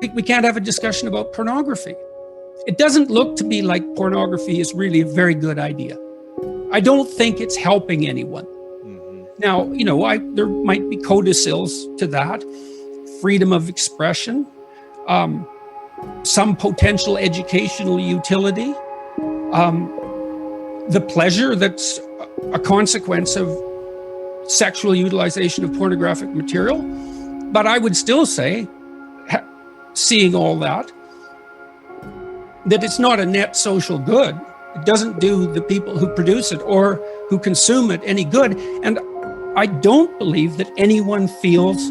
we can't have a discussion about pornography. It doesn't look to me like pornography is really a very good idea. I don't think it's helping anyone. Now, there might be codicils to that, freedom of expression, some potential educational utility, the pleasure that's a consequence of sexual utilization of pornographic material. But I would still say, seeing all that it's not a net social good. It doesn't do the people who produce it or who consume it any good. And I don't believe that anyone feels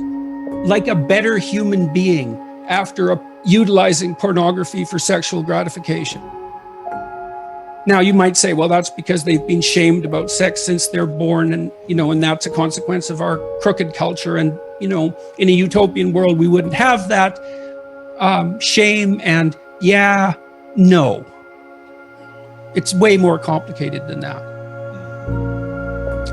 like a better human being after utilizing pornography for sexual gratification. Now, you might say, well, that's because they've been shamed about sex since they're born, and that's a consequence of our crooked culture. And, in a utopian world, we wouldn't have that shame. And no, it's way more complicated than that.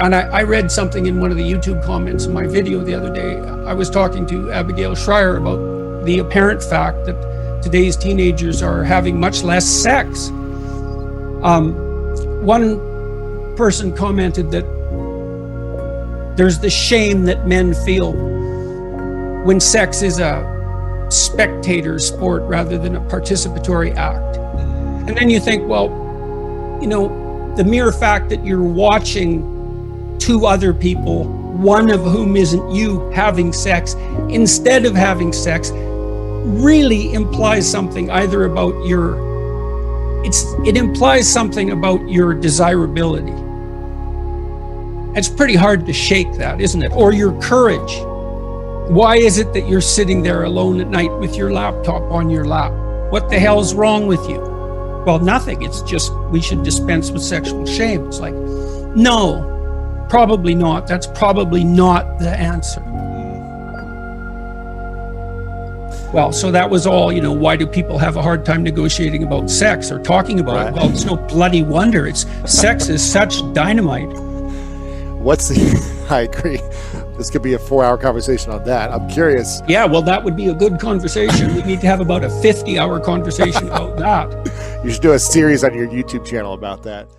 And I read something in one of the YouTube comments in my video the other day. I was talking to Abigail Schreier about the apparent fact that today's teenagers are having much less sex. One person commented that there's the shame that men feel when sex is a spectator sport rather than a participatory act. And then you think, well, the mere fact that you're watching two other people, one of whom isn't you, having sex instead of having sex, really implies something either about it implies something about your desirability. It's pretty hard to shake that, isn't it? Or your courage. Why is it that you're sitting there alone at night with your laptop on your lap? What the hell's wrong with you? Well, nothing. It's just we should dispense with sexual shame. It's like, no, probably not. That's probably not the answer. Well, so that was all, why do people have a hard time negotiating about sex or talking about it? Well, it's no bloody wonder. Sex is such dynamite. I agree. This could be a 4-hour conversation on that. I'm curious. Yeah, well, that would be a good conversation. We need to have about a 50-hour conversation about that. You should do a series on your YouTube channel about that.